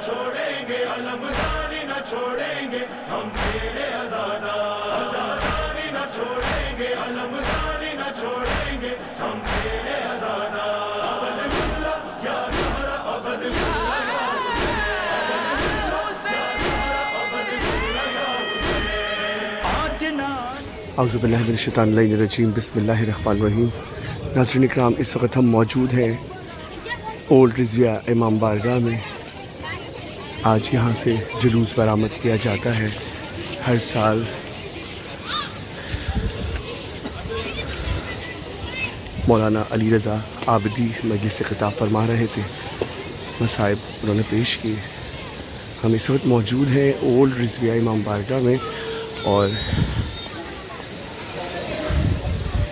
چھوڑیں گے علمداری نہ چھوڑیں گے ہم تیرے آزاداری نہ چھوڑیں گے علمداری نہ چھوڑیں گے ہم تیرے ابد اللہ یا زہرا ابد اللہ یا اعوذ باللہ من الشیطان الرجیم، بسم اللہ الرحمن الرحیم۔ ناظرین اکرام، اس وقت ہم موجود ہیں اولڈ رضویہ امام بارگاہ میں۔ آج یہاں سے جلوس برآمد کیا جاتا ہے ہر سال۔ مولانا علی رضا عابدی مجلس سے خطاب فرما رہے تھے، مصائب انہوں نے پیش کیے۔ ہم اس وقت موجود ہیں اولڈ رضویہ امام بارگاہ میں اور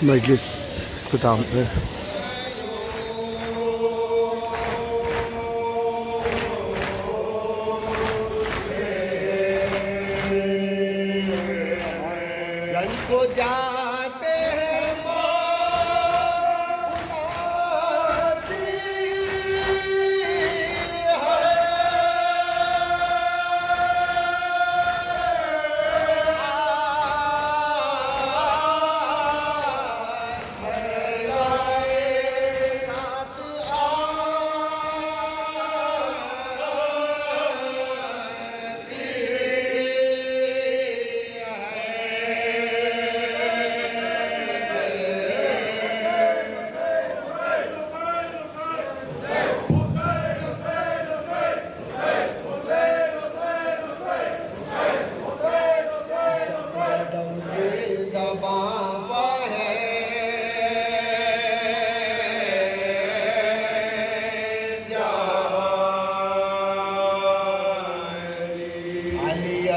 مجلس اختتام پر کو جاتے ہیں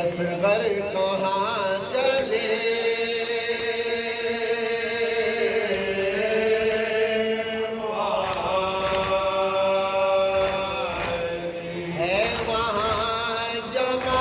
اصغر کہاں چلے ہے وہاں جمع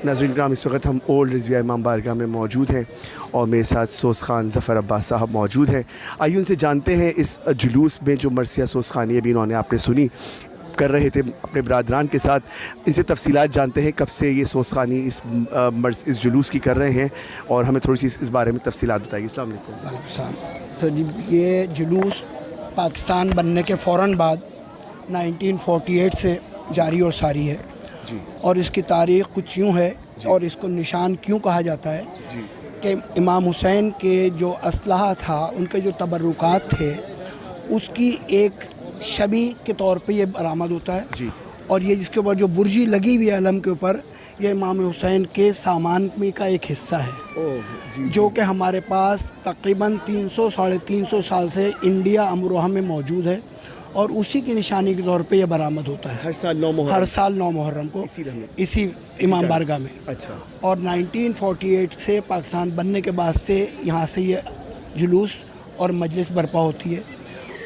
ناظرین کرام، اس وقت ہم اولڈ رضویہ امام بارگاہ میں موجود ہیں اور میرے ساتھ سوز خان ظفر عباس صاحب موجود ہیں۔ آئیے ان سے جانتے ہیں اس جلوس میں جو مرثیہ سوز خانی ابھی انہوں نے آپ نے سنی کر رہے تھے اپنے برادران کے ساتھ، ان سے تفصیلات جانتے ہیں کب سے یہ سوز خانی اس جلوس کی کر رہے ہیں اور ہمیں تھوڑی سی اس بارے میں تفصیلات بتائیے۔ السلام علیکم۔ وعلیکم السلام سر جی، یہ جلوس پاکستان بننے کے فوراً بعد 1948 سے جاری اور ساری ہے جی، اور اس کی تاریخ کچھ یوں ہے اور اس کو نشان کیوں کہا جاتا ہے جی، کہ امام حسین کے جو اسلحہ تھا، ان کے جو تبرکات تھے، اس کی ایک شبیہ کے طور پہ یہ برآمد ہوتا ہے جی، اور یہ جس کے اوپر جو برجی لگی ہوئی ہے علم کے اوپر، یہ امام حسین کے سامان میں کا ایک حصہ ہے جو کہ ہمارے پاس تقریباً 300-350 سال سے انڈیا امروہہ میں موجود ہے اور اسی کی نشانی کے طور پہ یہ برآمد ہوتا ہے ہر سال 9 محرم، ہر سال 9 محرم کو اسی امام بارگاہ میں۔ اچھا، اور 1948 سے پاکستان بننے کے بعد سے یہاں سے یہ جلوس اور مجلس برپا ہوتی ہے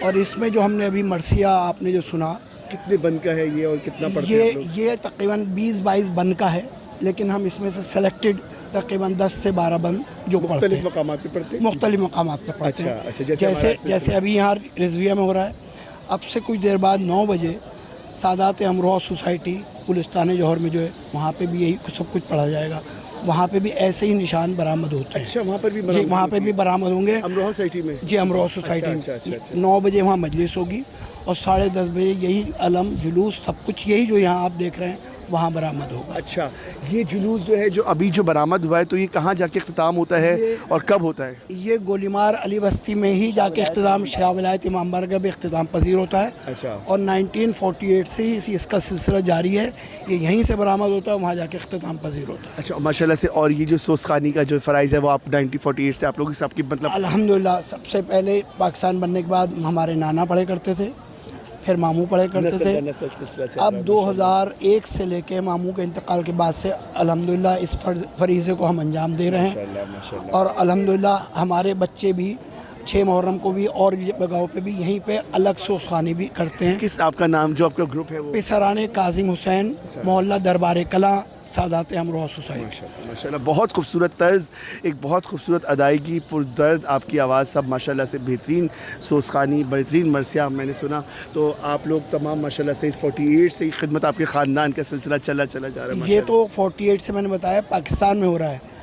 اور اس میں جو ہم نے ابھی مرثیہ آپ نے جو سنا، کتنے بن کا ہے یہ اور کتنا پڑتا ہے؟ یہ تقریباً 20-22 بن کا ہے، لیکن ہم اس میں سے سلیکٹڈ تقریباً 10 سے 12 بن جو پڑھتے مختلف ہیں، مقامات پہ پڑھتے ہیں، مختلف مقامات پہ پڑھتے ہیں۔ اچھا، جیسے ابھی یہاں رضویہ میں ہو رہا ہے، اب سے کچھ دیر بعد 9 بجے سادات امروہہ سوسائٹی گلستان جوہر میں جو ہے وہاں پہ بھی یہی سب کچھ پڑھا جائے گا، وہاں پہ بھی ایسے ہی نشان برآمد ہوتے ہیں۔ اچھا، وہاں پر بھی جی، وہاں پہ بھی برآمد ہوں گے امروہہ سوسائٹی میں؟ جی، امروہہ سوسائٹی میں 9 بجے وہاں مجلس ہوگی اور 10:30 بجے یہی علم، جلوس، سب کچھ یہی جو یہاں آپ دیکھ رہے ہیں वहाँ बरामद होगा। अच्छा, ये जुलूस जो है जो अभी जो बरामद हुआ है तो ये कहाँ जाके इख्तिताम होता है और कब होता है? ये गोलीमार अली बस्ती में ही जाके इख्तिताम शाह विलायत इमाम बारगाह में इख्तिताम पजीर होता है। अच्छा। और 1948 से ही इसका सिलसिला जारी है, ये यहीं से बरामद होता है, वहाँ जाके इख्तिताम पजीर होता है। अच्छा, माशाल्लाह से। और ये जो सोसखानी का जो फ़राइज़ है वो आप 1948 से आप लोग सबकी मतलब अल्हम्दुलिल्लाह सबसे पहले पाकिस्तान बनने के बाद हमारे नाना पढ़े करते थे, फिर मामू पढ़े करते थे। नस्ल सिलसिला चल रहा अब है। 2001 से लेके मामू के इंतकाल के बाद से अल्हम्दुलिल्लाह इस फरीज़े को हम अंजाम दे रहे हैं। माशाल्लाह। और अल्हम्दुलिल्लाह हमारे बच्चे भी 6 मुहर्रम को भी और जगहों पे भी यहीं पे अलग सोसखानी भी करते हैं। किस आपका नाम जो आपका ग्रुप है वो? पिसराने काजिम हुसैन, मोहल्ला दरबार कला, सादात अमरोहा सोसाइटी। माशाल्लाह माशाल्लाह, बहुत खूबसूरत तर्ज, एक बहुत खूबसूरत अदायगी, पुरदर्द आपकी आवाज़, सब माशाल्लाह से बेहतरीन सोसखानी, बेहतरीन मरसिया मैंने सुना। तो आप लोग तमाम माशाल्लाह से 48 से ही खिदमत आपके ख़ानदान का सिलसिला चला जा रहा है। ये तो 48 से मैंने बताया पाकिस्तान में हो रहा है।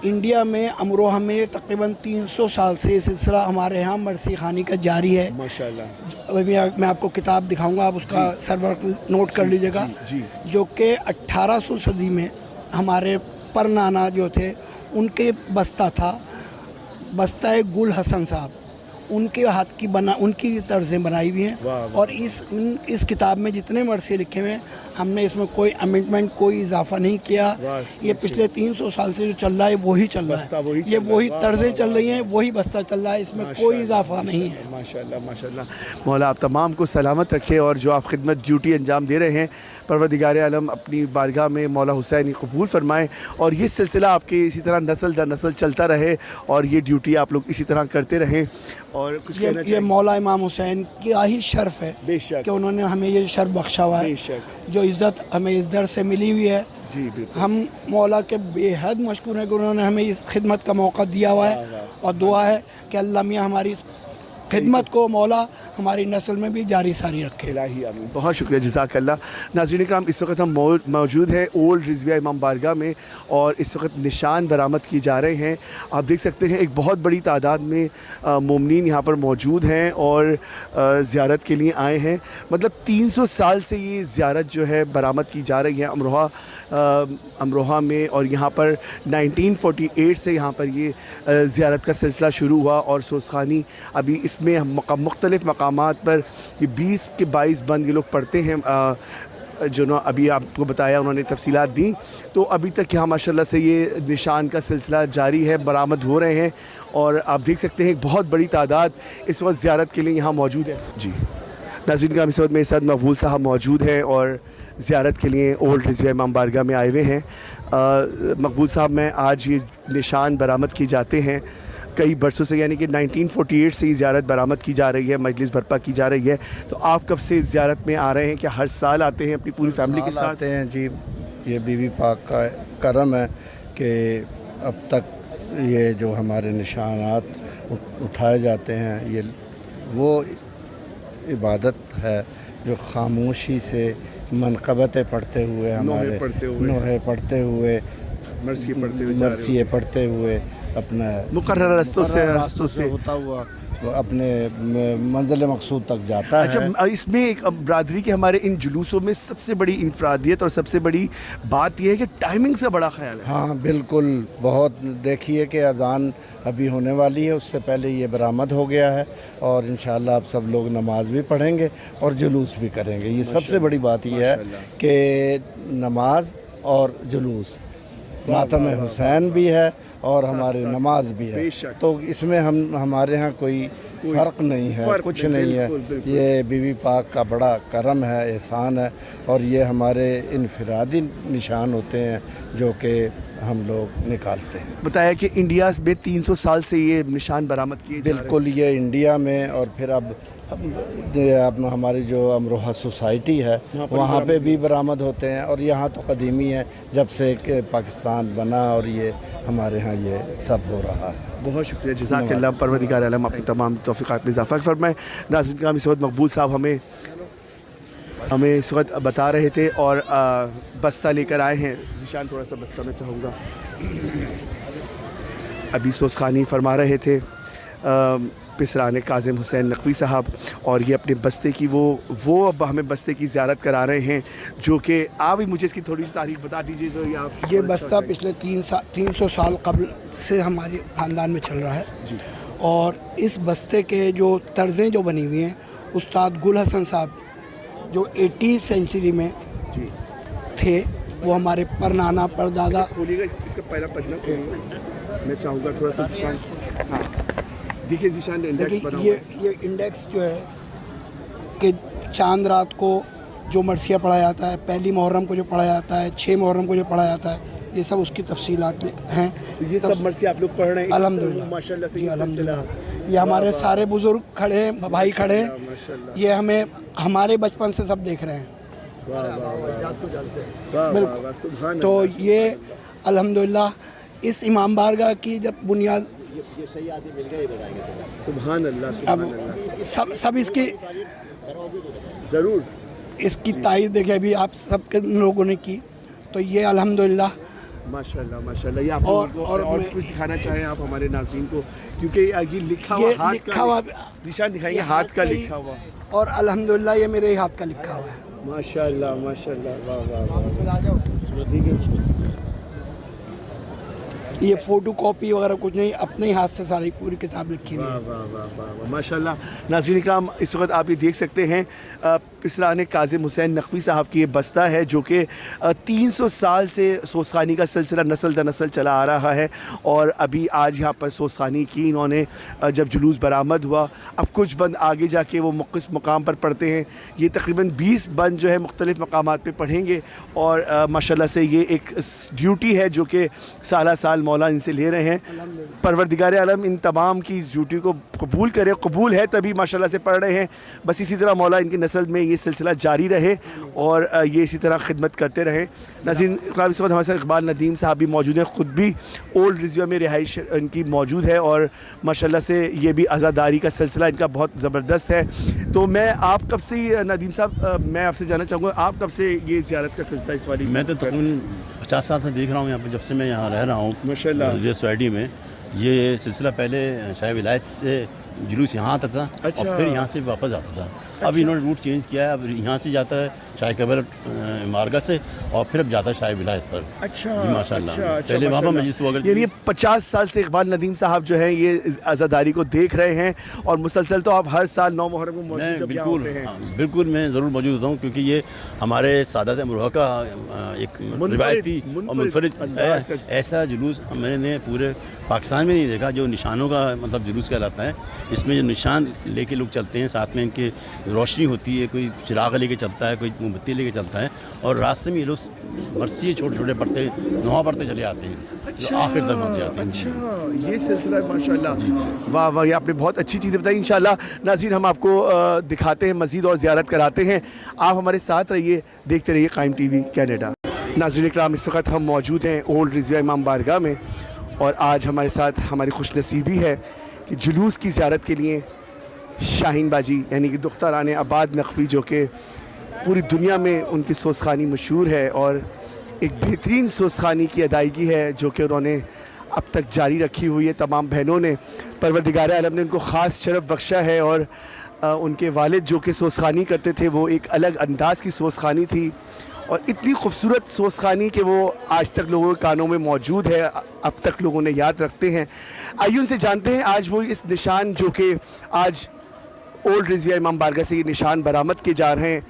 इंडिया में अमरोहा में तकरीबन 300 साल से ये सिलसिला हमारे यहाँ मरसी खानी का जारी है माशाल्लाह। अभी मैं आपको किताब दिखाऊंगा, आप उसका सर्वर नोट कर लीजिएगा। जी। जो कि 1800 सदी में हमारे परनाना जो थे उनके बस्ता था, बस्ता गुल हसन साहब, उनके हाथ की उनकी तर्जें बनाई हुई हैं। वाह, वाह। और इस किताब में जितने मरसे लिखे हुए हैं हमने इसमें कोई अमेंडमेंट, कोई इजाफा नहीं किया। ये पिछले 300 साल से जो चल रहा है वही चल रहा बस्ता है, वही चल ये रहा है। वही वाह, तर्जें वाह, चल वाह, रही हैं, वही बस्ता चल रहा है, इसमें कोई इजाफा नहीं है। माशाल्लाह माशाल्लाह। मौला आप तमाम को सलामत रखे और जो आप खिदमत ड्यूटी अंजाम दे रहे हैं परवरदिगार आलम अपनी बारगाह में मौला हुसैन कबूल फरमाएँ और ये सिलसिला आपके इसी तरह नस्ल दर नस्ल चलता रहे और ये ड्यूटी आप लोग इसी तरह करते रहें। और कुछ कहना ये चाहिए? मौला इमाम हुसैन का ही शर्फ है बेशक। कि उन्होंने हमें ये शर्फ बख्शा हुआ है। बेशक। जो इज़्ज़त हमें इस दर से मिली हुई है, जी बिल्कुल। हम मौला के बेहद मशकूर हैं कि उन्होंने हमें इस खिदमत का मौका दिया हुआ है। और दुआ है कि अल्लाह मियाँ हमारी खिदमत को मौला हमारी नस्ल में भी जारी सारी रखे। इलाही आमीन। बहुत शुक्रिया, जज़ाकल्लाह। नाज़रीन इकराम, इस वक्त हम मौजूद हैं ओल्ड रिज़विया इमाम बारगाह में और इस वक्त निशान बरामद किए जा रहे हैं। आप देख सकते हैं एक बहुत बड़ी तादाद में मोमिनीन यहाँ पर मौजूद हैं और ज़ियारत के लिए आए हैं। मतलब 300 साल से ये ज़ियारत जो है बरामद की जा रही है अमरोहा में और यहाँ पर 1948 से यहाँ पर ये ज़ियारत का सिलसिला शुरू हुआ और सोसखानी अभी इसमें मुख्तलिफ़ मकामात पर ये 20 के 22 बंद ये लोग पढ़ते हैं जो ना अभी आपको बताया उन्होंने तफसीलात दी। तो अभी तक यहाँ माशाल्लाह से ये निशान का सिलसिला जारी है, बरामद हो रहे हैं और आप देख सकते हैं एक बहुत बड़ी तादाद इस वक्त ज़ियारत के लिए यहाँ मौजूद है। जी नाज़रीन का इस वक्त मेरे साथ मकबूल साहब मौजूद हैं और ज़ियारत के लिए ओल्ड रिज़विया इमाम बारगाह में आए हुए हैं। मकबूल साहब, मैं आज ये निशान बरामद किए जाते हैं कई बरसों से, यानी कि 1948 से ही ज़ियारत बरामद की जा रही है, मजलिस बर्पा की जा रही है। तो आप कब से ज़ियारत में आ रहे हैं? क्या हर साल आते हैं अपनी पूरी फैमिली के साथ? आते हैं जी। ये बीवी पाक का करम है कि अब तक ये जो हमारे निशानात उठाए जाते हैं ये वो इबादत है जो खामोशी से मनक़बतें पढ़ते हुए हमारे नोहे पढ़ते हुए मरसिए पढ़ते हुए अपना मुकर्रर रस्तों से होता हुआ अपने मंजिल मकसूद तक जाता है। अच्छा, इसमें एक बरादरी के हमारे इन जुलूसों में सबसे बड़ी इनफरादियत और सबसे बड़ी बात यह है कि टाइमिंग से बड़ा ख्याल है। हाँ बिल्कुल, बहुत। देखिए कि अज़ान अभी होने वाली है, उससे पहले ये बरामद हो गया है और इंशाअल्लाह आप सब लोग नमाज भी पढ़ेंगे और जुलूस भी करेंगे। ये सबसे बड़ी बात ये है कि नमाज और जुलूस, मातम हुसैन भी है और हमारे नमाज भी है, तो इसमें हमारे यहाँ कोई फ़र्क नहीं है, कुछ नहीं है। ये बीवी पाक का बड़ा करम है, एहसान है और ये हमारे इनफरादी निशान होते हैं जो कि हम लोग निकालते हैं। बताया कि इंडिया में 300 साल से ये निशान बरामद किए जा रहे हैं। बिल्कुल, ये इंडिया में और फिर अब हमारी जो अमरोहा सोसाइटी है वहाँ पे भी बरामद होते हैं और यहाँ तो कदीमी है जब से कि पाकिस्तान बना और ये हमारे यहाँ ये सब हो रहा है। बहुत शुक्रिया, जज़ाकल्लाह। परवरदिगार आलम अपनी तमाम तौफ़ीक़ात में इज़ाफ़ा फरमाए। नाज़रीन किराम, इस वक्त मकबूल साहब हमें इस वक्त बता रहे थे और बस्ता लेकर आए हैं। निशान थोड़ा सा बस्ता मैं चाहूँगा, अभी सोसखानी फरमा रहे थे। पिसरान काज़िम हुसैन नकवी साहब, और ये अपने बस्ते की वो अब हमें बस्ते की ज़ियारत करा रहे हैं, जो कि आप भी मुझे इसकी थोड़ी सी तारीख बता दीजिए। तो ये बस्ता पिछले 300 साल कबल से हमारे ख़ानदान में चल रहा है जी। और इस बस्ते के जो तर्ज़ें जो बनी हुई हैं, उस्ताद गुल हसन साहब जो 80वीं सेंचुरी में जी थे, वो हमारे परनाना परदादा। खोलिएगा इसका पहला पन्ना खोलिएगा, मैं चाहूँगा थोड़ा सा निशान। हाँ देखिए निशान इंडेक्स बना हुआ है। ये इंडेक्स जो है कि चांद रात को जो मरसिया पढ़ा जाता है, पहली मुहर्रम को जो पढ़ा जाता है, 6 मुहर्रम को जो पढ़ा जाता है, ये सब उसकी तफसीलात हैं। तो ये सब मरसिया आप लोग पढ़ रहे हैं अल्हम्दुलिल्लाह, माशाल्लाह से। जी ये सिलसिला अल्हम्दुलिल्लाह। ये हमारे सारे बुजुर्ग खड़े हैं, भाई खड़े हैं, माशाल्लाह। ये हमें हमारे बचपन से सब देख रहे हैं। वाह वाह वाह बिल्कुल। वाह, सुभान तो अल्लाह। ये अल्हम्दुलिल्लाह इस इमाम बारगाह की जब बुनियाद सुभान अल्लाह, सुभान अल्लाह। सब इसकी ज़रूर इसकी तारीफ देखे अभी आप सबके लोगों ने की, तो ये अल्हम्दुलिल्लाह। माशाल्लाह माशाल्लाह। ये आप और मैं- कुछ दिखाना चाहें आप हमारे नाज़रीन को, क्योंकि ये लिखा हुआ ये हाथ लिखा हुआ का निशान दिखाएंगे, ये हाथ का ही- लिखा हुआ। और अल्हम्दुलिल्लाह ये मेरे हाथ का लिखा हुआ है। माशाल्लाह माशाल्लाह, वाह वाह वाह। ठीक है, ये फ़ोटो कॉपी वगैरह कुछ नहीं, अपने ही हाथ से सारी पूरी किताब लिखी हुई वाह है। वाह वाह वाह वाह, माशाल्लाह। नाज़रीन इकराम, इस वक्त आप ये देख सकते हैं पिसरान काज़िम हुसैन नकवी साहब की ये बस्ता है, जो कि 300 साल से सोसखानी का सिलसिला नस्ल दर नस्ल चला आ रहा है। और अभी आज यहाँ पर सोसखानी की इन्होंने जब जुलूस बरामद हुआ, अब कुछ बंद आगे जाके वो किस मुकाम पर पढ़ते हैं, ये तकरीबन 20 बंद जो है मुख्तलिफ़ मकामात पे पढ़ेंगे। और माशाल्लाह से ये एक ड्यूटी है जो कि साल साल मौला इनसे ले रहे हैं। परवरदिगार आलम इन तमाम की इस ड्यूटी को कबूल करे, कबूल है तभी माशाल्लाह से पढ़ रहे हैं। बस इसी तरह मौला इनकी नस्ल में ये सिलसिला जारी रहे और ये इसी तरह खिदमत करते रहें। नाज़रीन इस वक्त हमारे साथ इकबाल नदीम साहब भी मौजूद हैं, ख़ुद भी ओल्ड रिजवा में रिहाइश इनकी मौजूद है, और माशाल्लाह से ये भी आज़ादारी का सिलसिला इनका बहुत ज़बरदस्त है। तो मैं आप कब से नदीम साहब, मैं आपसे जानना चाहूँगा, आप कब से ये ज़ियारत का सिलसिला इस वाली? मैं तो तकरीबन 50 साल से देख रहा हूँ यहाँ पर, जब से मैं यहाँ रह रहा हूँ माशाल्लाह। सोसाइटी में। ये सिलसिला पहले शाह विलायत से जुलूस यहाँ आता था, अच्छा। और फिर यहाँ से वापस आता था। अब इन्होंने रूट चेंज किया है, अब यहाँ से जाता है शाह कबर मार्गा से, और फिर अब जाता है शाह विलायत पर। अच्छा जी माशाल्लाह। अच्छा, पहले वहाँ पर माशाल्लाह। मजलिस हुआ करती यानी थी। 50 साल से इकबाल नदीम साहब जो हैं ये आज़ादारी को देख रहे हैं, और मुसलसल तो आप हर साल 9 मुहर्रम को मौजूद मैं जब यहाँ बिल्कुल होते हैं। हाँ, बिल्कुल मैं ज़रूर मौजूद होता हूँ, क्योंकि ये हमारे सादात अमरोहा का एक रिवायती और मुनफरिद अंदाज़ का- ऐसा जुलूस मैंने पूरे पाकिस्तान में नहीं देखा, जो निशानों का मतलब जुलूस कहलाता है। इसमें जो निशान लेके लोग चलते हैं, साथ में इनके रोशनी होती है, कोई चिराग लेके चलता है, कोई मोमबत्ती लेके चलता है, और रास्ते में ये लोग मरसी छोटे छोटे पढ़ते नवा पढ़ते चले आते हैं, जो आखिर तक पहुँच जाते हैं। अच्छा ये सिलसिला है माशाल्लाह। वाह वाह, ये आपने बहुत अच्छी चीज़ें बताई। इंशाल्लाह नाज़रीन हम आपको दिखाते हैं मज़ीद और ज़ियारत कराते हैं। आप हमारे साथ रहिए, देखते रहिए कायम टीवी कनाडा। नाज़रीन इकराम, इस वक्त हम मौजूद हैं ओल्ड रिजवा इमाम बारगाह में, और आज हमारे साथ हमारी खुशनसीबी है कि जुलूस की ज़ियारत के लिए शाहीन बाजी यानी कि दुख्तारान आबाद नकवी, जो कि पूरी दुनिया में उनकी सोसखानी मशहूर है और एक बेहतरीन सोसखानी की अदायगी है जो कि उन्होंने अब तक जारी रखी हुई है। तमाम बहनों ने, परवरदिगार आलम ने उनको ख़ास शरफ़ बख्शा है, और उनके वालिद जो कि सोसखानी करते थे वो एक अलग अंदाज़ की सोसखानी थी, और इतनी खूबसूरत सोसखानी कि वो आज तक लोगों के कानों में मौजूद है, अब तक लोगों ने याद रखते हैं। आइए उनसे जानते हैं आज वो इस निशान जो कि आज ओल्ड रिजवा इमाम बारगाह से ये निशान बरामद किए जा रहे हैं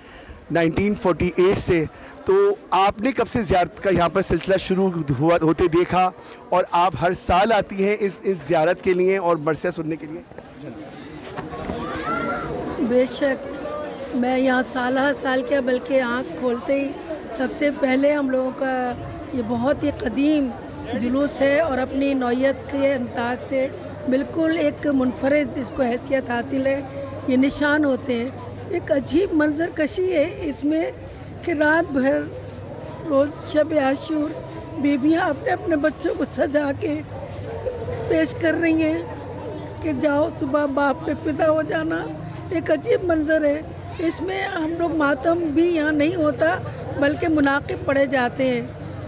1948 से। तो आपने कब से ज़ियारत का यहाँ पर सिलसिला शुरू होते देखा, और आप हर साल आती हैं इस ज़ियारत के लिए और मरसिया सुनने के लिए? बेशक मैं यहाँ साल हर साल क्या बल्कि आँख खोलते ही सबसे पहले हम लोगों का ये बहुत ही कदीम जुलूस है, और अपनी नौयत के अंदाज से बिल्कुल एक मुनफरिद इसको हैसियत हासिल है। ये निशान होते हैं, एक अजीब मंजर कशी है इसमें कि रात भर रोज़ शब आशूर बीबियाँ अपने अपने बच्चों को सजा के पेश कर रही हैं कि जाओ सुबह बाप पे फिदा हो जाना। एक अजीब मंजर है। इसमें हम लोग मातम भी यहाँ नहीं होता बल्कि मुनाकिब पढ़े जाते हैं।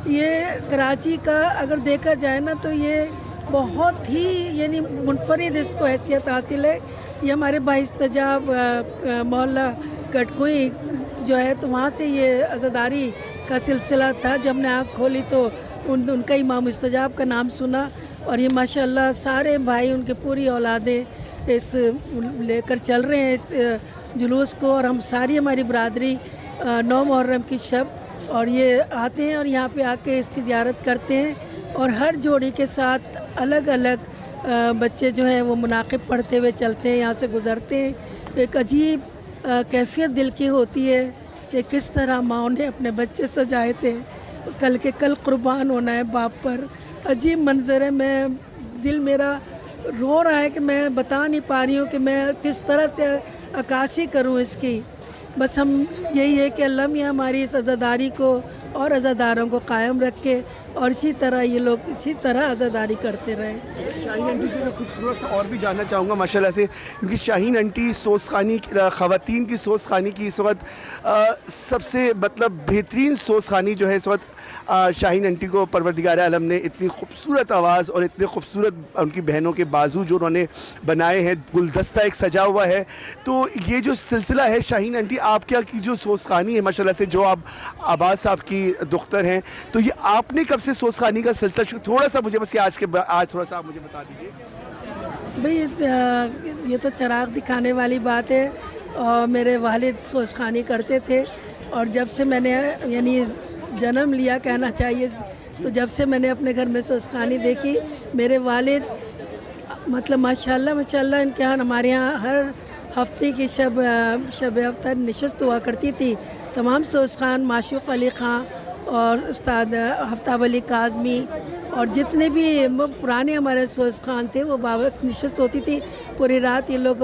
ये कराची का अगर देखा जाए ना तो ये بہت ہی یعنی منفرد اس کو حیثیت حاصل ہے. یہ ہمارے بااستجاب محلہ کٹکوئی جو ہے تو وہاں سے یہ عزاداری کا سلسلہ تھا. جب نے آنکھ کھولی تو ان کا امام مستجاب کا نام سنا اور یہ ماشاءاللہ سارے بھائی ان کی پوری اولادیں اس لے کر چل رہے ہیں اس جلوس کو. اور ہم ساری ہماری برادری 9 محرم کی شب اور یہ آتے ہیں اور یہاں پہ آ کے اس کی زیارت کرتے ہیں. اور ہر جوڑی کے ساتھ الگ الگ بچے جو ہیں وہ مناقب پڑھتے ہوئے چلتے ہیں, یہاں سے گزرتے ہیں. ایک عجیب کیفیت دل کی ہوتی ہے کہ کس طرح ماؤں نے اپنے بچے سجائے تھے, کل کے کل قربان ہونا ہے باپ پر. عجیب منظر ہے, میں دل میرا رو رہا ہے کہ میں بتا نہیں پا رہی ہوں کہ میں کس طرح سے عکاسی کروں اس کی. بس ہم یہی ہے کہ اللہ میاں ہماری اس عزاداری کو اور عزاداروں کو قائم رکھے اور اسی طرح یہ لوگ اسی طرح عزاداری کرتے رہیں. شاہین آنٹی سے میں کچھ تھوڑا سا اور بھی جاننا چاہوں گا ماشاءاللہ سے, کیونکہ شاہین آنٹی سوز خانی خواتین کی سوز خانی کی اس وقت سب سے مطلب بہترین سوز خانی جو ہے اس وقت شاہین آنٹی کو پروردگار عالم نے اتنی خوبصورت آواز اور اتنے خوبصورت ان کی بہنوں کے بازو جو انہوں نے بنائے ہیں, گلدستہ ایک سجا ہوا ہے. تو یہ جو سلسلہ ہے شاہین آنٹی آپ کیا کی جو سوز خانی ہے ماشاءاللہ سے, جو آپ عباس صاحب کی دختر ہیں, تو یہ آپ نے کب سے سوز خانی کا سلسلہ تھوڑا سا مجھے بس آج تھوڑا سا آپ مجھے بتا دیجیے. بھئی یہ تو چراغ دکھانے والی بات ہے. اور میرے والد سوز خانی کرتے تھے اور جب سے میں نے یعنی جنم لیا کہنا چاہیے, تو جب سے میں نے اپنے گھر میں سوز خانی دیکھی, میرے والد مطلب ماشاءاللہ ان کے یہاں ہمارے یہاں ہر ہفتے کی شب ہفتہ نشست ہوا کرتی تھی. تمام سوز خان, معشوق علی خان اور استاد آفتاب علی کاظمی اور جتنے بھی پرانے ہمارے سوز خان تھے وہ بابت نشست ہوتی تھی. پوری رات یہ لوگ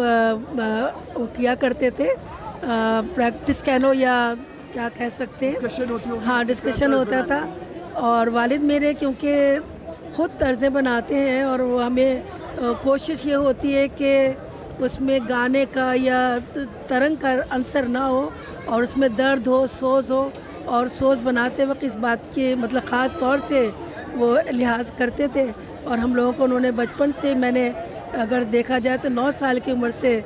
کیا کرتے تھے, پریکٹس کہہ یا کیا کہہ سکتے ہیں, ہاں ڈسکشن ہوتا تھا. اور والد میرے کیونکہ خود طرزیں بناتے ہیں اور وہ ہمیں کوشش یہ ہوتی ہے کہ اس میں گانے کا یا ترنگ کا عنصر نہ ہو اور اس میں درد ہو, سوز ہو. اور سوز بناتے وقت اس بات کی مطلب خاص طور سے وہ لحاظ کرتے تھے. اور ہم لوگوں کو انہوں نے بچپن سے, میں نے اگر دیکھا جائے تو 9 سال کی عمر سے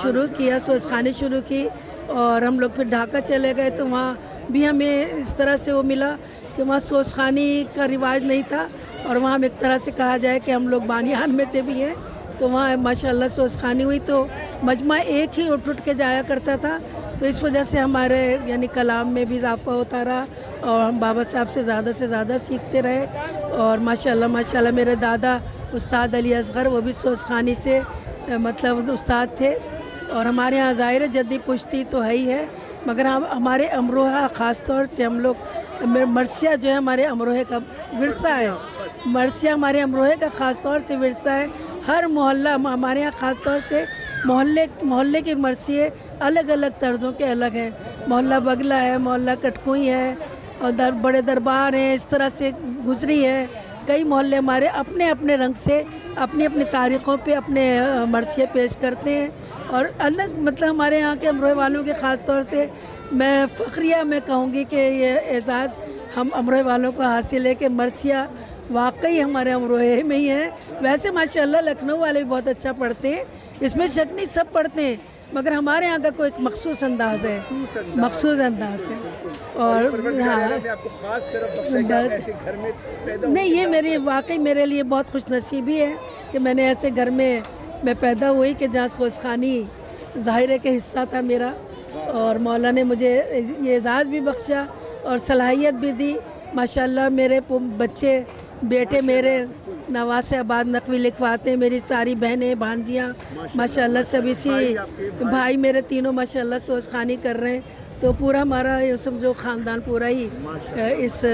شروع کیا, سوز خانی شروع کی. اور ہم لوگ پھر ڈھاکہ چلے گئے تو وہاں بھی ہمیں اس طرح سے وہ ملا کہ وہاں سوز خانی کا رواج نہیں تھا اور وہاں ہم ایک طرح سے کہا جائے کہ ہم لوگ بانیان میں سے بھی ہیں. تو وہاں ماشاءاللہ سوز خانی ہوئی تو مجمع ایک ہی اٹھ کے جایا کرتا تھا. تو اس وجہ سے ہمارے یعنی کلام میں بھی اضافہ ہوتا رہا اور ہم بابا صاحب سے زیادہ سیکھتے رہے. اور ماشاءاللہ میرے دادا استاد علی اصغر وہ بھی سوز خانی سے مطلب استاد تھے. اور ہمارے یہاں ظاہر جدی پشتی تو ہے ہی ہے, مگر ہمارے امروہہ خاص طور سے ہم لوگ مرثیہ جو ہے ہمارے امروہے کا ورثہ ہے. مرثیہ ہمارے امروہے کا خاص طور سے ورثہ ہے. ہر محلہ ہمارے یہاں خاص طور سے محلے کے مرثیے الگ الگ طرزوں کے الگ ہیں. محلہ بگلا ہے, محلہ کٹکوئی ہے اور بڑے دربار ہیں, اس طرح سے گزری ہے. کئی محلے ہمارے اپنے اپنے رنگ سے اپنی اپنی تاریخوں پہ اپنے مرثیے پیش کرتے ہیں. اور الگ مطلب ہمارے یہاں کے امروہے والوں کے خاص طور سے میں فخریہ میں کہوں گی کہ یہ اعزاز ہم امروہے والوں کو حاصل ہے کہ مرثیہ واقعی ہمارے امروہے میں ہی ہے. ویسے ماشاءاللہ لکھنؤ والے بھی بہت اچھا پڑھتے ہیں, اس میں شک نہیں سب پڑھتے ہیں, مگر ہمارے یہاں کا کوئی ایک مخصوص انداز ہے. اور ہاں نہیں, یہ واقعی میرے لیے بہت خوش نصیبی ہے کہ میں نے ایسے گھر میں پیدا ہوئی کہ جہاں سوز خانی ظاہرے کے حصہ تھا میرا. اور مولا نے مجھے یہ اعزاز بھی بخشا اور صلاحیت بھی دی. ماشاءاللہ میرے بچے بیٹے میرے نواز آباد نقوی لکھواتے ہیں, میری ساری بہنیں بھانجیاں ماشاءاللہ سب اسی, بھائی میرے تینوں ماشاءاللہ سوز خانی کر رہے ہیں. تو پورا ہمارا یہ سمجھو خاندان پورا ہی اس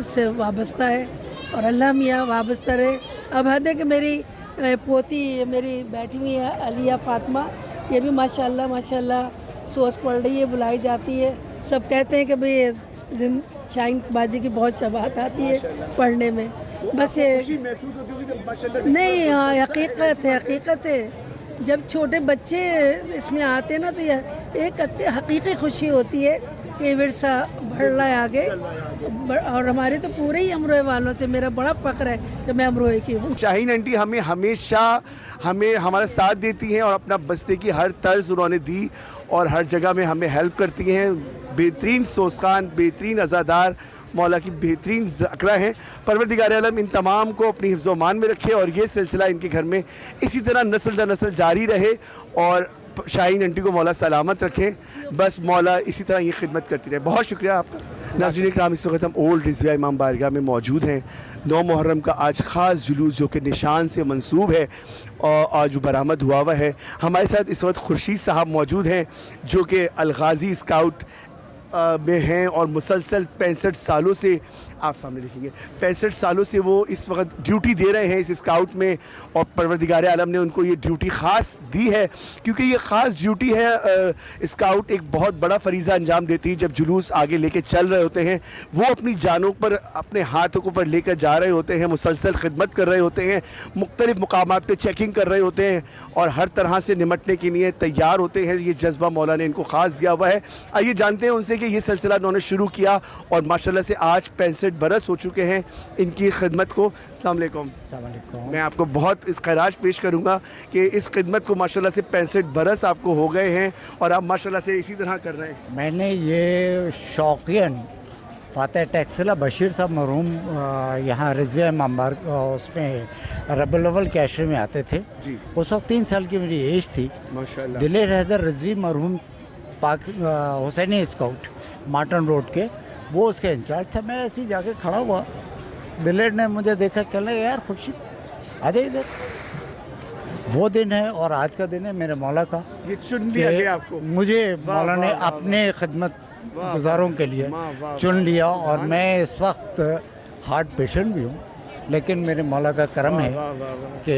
سے وابستہ ہے اور اللہ میاں وابستہ رہے. اب حد ہے کہ میری پوتی میری بیٹھی ہوئی ہے علیہ فاطمہ, یہ بھی ماشاءاللہ سوز پڑھ رہی ہے, بلائی جاتی ہے. سب کہتے ہیں کہ بھئی شاہین باجی کی بہت شباہت آتی ہے پڑھنے میں. بس یہ نہیں, ہاں حقیقت ہے. جب چھوٹے بچے اس میں آتے ہیں نا تو یہ ایک حقیقی خوشی ہوتی ہے کہ कई वर्षा बढ़ रहा है आगे और हमारे तो पूरे ही अमरोहे वालों से मेरा बड़ा फ़ख्र है कि मैं अमरोहे की हूँ। शाहीन आंटी हमें हमेशा हमारा साथ देती हैं और अपना बस्ते की हर तर्ज उन्होंने दी और हर जगह में हमें हेल्प करती हैं। बेहतरीन सोसखान, बेहतरीन अज़ादार, मौला की बेहतरीन ज़करा हैं। परवरदिगार आलम इन तमाम को अपनी हिफ्ज़ व मान में रखे और ये सिलसिला इनके घर में इसी तरह नस्ल दर नस्ल जारी रहे और शाहीन आंटी को मौला सलामत रखे। बस मौला इसी तरह ये खिदमत करती रहे। बहुत शुक्रिया आपका। नाज़रीन इकराम, इस वक्त हम ओल्ड रिज़विया इमाम बारगाह में मौजूद हैं। 9 मुहर्रम का आज ख़ास जुलूस जो कि निशान से मंसूब है और आज बरामद हुआ है। हमारे साथ इस वक्त खुर्शीद साहब मौजूद हैं जो कि अलगाज़ी स्काउट में हैं और मुसलसल 65 सालों से, आप सामने देखेंगे, 65 सालों से वो इस वक्त ड्यूटी दे रहे हैं इस स्काउट में और परवरदिगार आलम ने उनको ये ड्यूटी ख़ास दी है क्योंकि ये ख़ास ड्यूटी है। स्काउट एक बहुत बड़ा फरीज़ा अंजाम देती है। जब जुलूस आगे लेके चल रहे होते हैं वो अपनी जानों पर, अपने हाथों को पर लेकर जा रहे होते हैं, मुसलसल खिदमत कर रहे होते हैं, मुख्तलिफ़ मुकामात पर चेकिंग कर रहे होते हैं और हर तरह से निमटने के लिए तैयार होते हैं। ये जज्बा मौला ने इनको ख़ास दिया हुआ है। आइए जानते हैं उनसे कि ये सिलसिला उन्होंने शुरू किया और माशाल्लाह से आज 65 बरस हो चुके हैं इनकी खिदमत को। अस्सलाम वालेकुम। मैं आपको बहुत इस खैराज पेश करूंगा कि इस खिदमत को माशाल्लाह से 65 बरस आपको हो गए हैं और आप माशाल्लाह से इसी तरह कर रहे हैं। मैंने ये शौकियन फ़ातह टैक्सिला बशीर साहब मरहूम यहाँ रिज़विया इमाम बारगाह उसमें रबीउल अव्वल के आशरे में आते थे जी। उस वक्त 3 साल की मेरी एज थी। माशाल्लाह। दिलेर हैदर रिज़वी मरहूम हुसैनी स्काउट मार्टन रोड के, वो उसके इंचार्ज था। मैं ऐसे ही जाके खड़ा हुआ, दिलेर ने मुझे देखा, कहने लगा यार खुर्शीद आ जाए इधर। वो दिन है और आज का दिन है मेरे मौला का। ये चुन लिया गया आपको। मुझे वाह, मौला ने वाह, वाह, अपने खिदमत वाह, गुजारों के लिए वाह, चुन लिया और मैं इस वक्त हार्ट पेशेंट भी हूँ, लेकिन मेरे मौला का करम है वाह, वाह, वाह। कि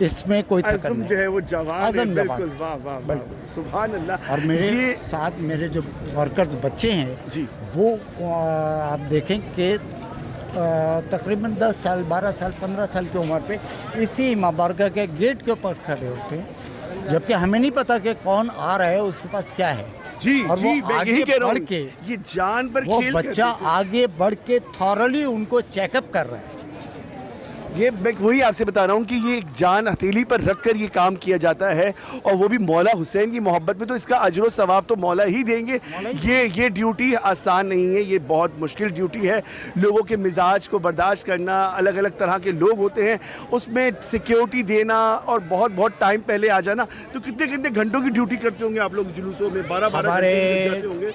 इसमें कोई थकन आज़म नहीं। जो है वो जवान है, आज़म जवान। बिल्कुल। वाह वाह वाह, सुभान अल्लाह। और मेरे ये साथ मेरे जो वर्कर्स बच्चे हैं जी। वो आप देखें कि तकरीबन 10 साल, 12 साल, 15 साल की उम्र पे इसी इमाम बारगाह के गेट के ऊपर खड़े होते हैं, जबकि हमें नहीं पता कि कौन आ रहा है, उसके पास क्या है। जी और जी, वो मैं आगे यही कह रहा बढ़ हूँ के ये जान पर वो खेल बच्चा आगे बढ़ के थॉरली उनको चेकअप कर रहा है। ये मैं वही आपसे बता रहा हूँ कि ये एक जान हथेली पर रख कर ये काम किया जाता है और वो भी मौला हुसैन की मोहब्बत में, तो इसका अजर सवाब तो मौला ही देंगे। ये ड्यूटी आसान नहीं है, ये बहुत मुश्किल ड्यूटी है। लोगों के मिजाज को बर्दाश्त करना, अलग अलग तरह के लोग होते हैं, उसमें सिक्योरिटी देना और बहुत बहुत टाइम पहले आ जाना। तो कितने कितने घंटों की ड्यूटी करते होंगे आप लोग जुलूसों में? 12-12 घंटे जाते होंगे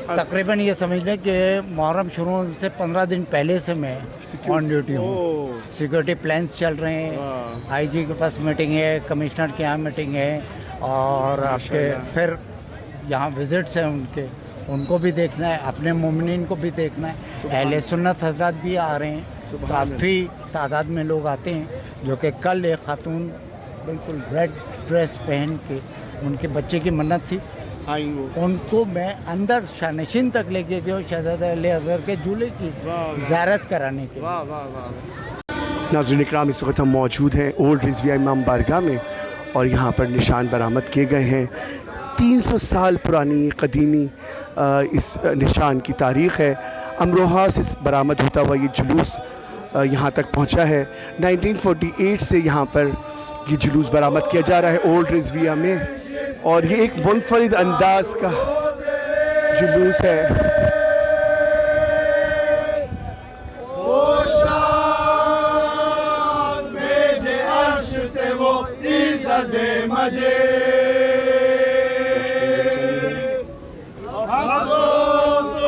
तकरीबन। ये समझ लें कि मुहर्रम शुरू होने से 15 दिन पहले से मैं ऑन ड्यूटी हूँ। सिक्योरिटी प्लान्स चल रहे हैं, आईजी के पास मीटिंग है, कमिश्नर के यहाँ मीटिंग है और आपके फिर यहाँ विजिट्स हैं उनके, उनको भी देखना है, अपने मोमिनीन को भी देखना है। अहले सुन्नत हजरात भी आ रहे हैं, काफ़ी तादाद में लोग आते हैं। जो कि कल एक खातून बिल्कुल रेड ड्रेस पहन के, उनके बच्चे की मन्नत थी, आई वो उनको मैं अंदर शानशीन तक लेके गया शहजादा अली अजहर के झूले की ज़ियारत कराने के। वाह वाह वाह। नाज़रीन इकराम, इस वक्त हम मौजूद हैं ओल्ड रिज़विया इमाम बारगाह में और यहाँ पर निशान बरामद किए गए हैं। 300 साल पुरानी कदीमी इस निशान की तारीख़ है। अमरोहा से बरामद होता हुआ ये जुलूस यहाँ तक पहुँचा है। 1948 से यहाँ पर ये जुलूस बरामद किया जा रहा है ओल्ड रिज़विया में और ये एक मुनफरिद अंदाज का जुलूस है।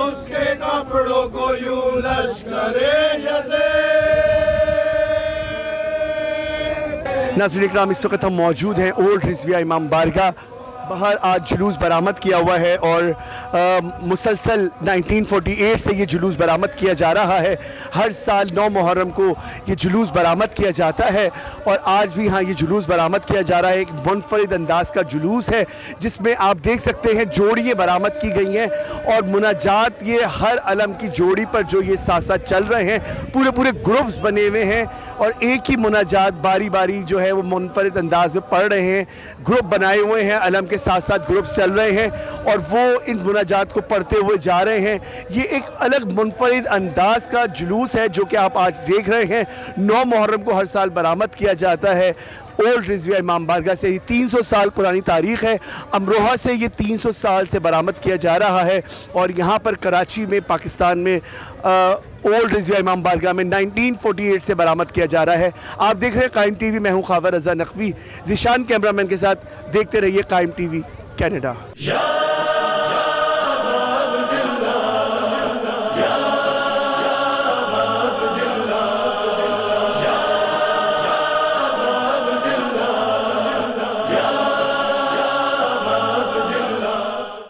उसके कपड़ों को यूं लश्करे नाज़रीन इकराम, इस वक्त हम मौजूद हैं ओल्ड रिज़विया इमाम बारगाह। बाहर आज जुलूस बरामद किया हुआ है और मुसलसल 1948 से ये जुलूस बरामद किया जा रहा है। हर साल 9 मुहर्रम को ये जुलूस बरामद किया जाता है और आज भी हाँ ये जुलूस बरामद किया जा रहा है। एक मुनफरिद अंदाज का जुलूस है जिसमें आप देख सकते हैं जोड़ियाँ बरामद की गई हैं और मुनाजात, ये हर अलम की जोड़ी पर जो ये साथ साथ चल रहे हैं, पूरे पूरे ग्रुप्स बने हुए हैं और एक ही मुनाजात बारी बारी जो है वो मुनफरिद अंदाज में पढ़ रहे हैं। ग्रुप बनाए हुए हैं अलम के کے ساتھ ساتھ گروپس چل رہے ہیں اور وہ ان مناجات کو پڑھتے ہوئے جا رہے ہیں. یہ ایک الگ منفرد انداز کا جلوس ہے جو کہ آپ آج دیکھ رہے ہیں. 9 محرم کو ہر سال برآمد کیا جاتا ہے اولڈ رضویہ امام بارگاہ سے. یہ 300 سال پرانی تاریخ ہے. امروہہ سے یہ 300 سال سے برآمد کیا جا رہا ہے اور یہاں پر کراچی میں پاکستان میں اولڈ رضویہ امام بارگاہ میں 1948 سے برآمد کیا جا رہا ہے. آپ دیکھ رہے ہیں قائم ٹی وی. میں ہوں خاور رضا نقوی. ذیشان کیمرہ مین کے ساتھ دیکھتے رہیے قائم ٹی وی کینیڈا.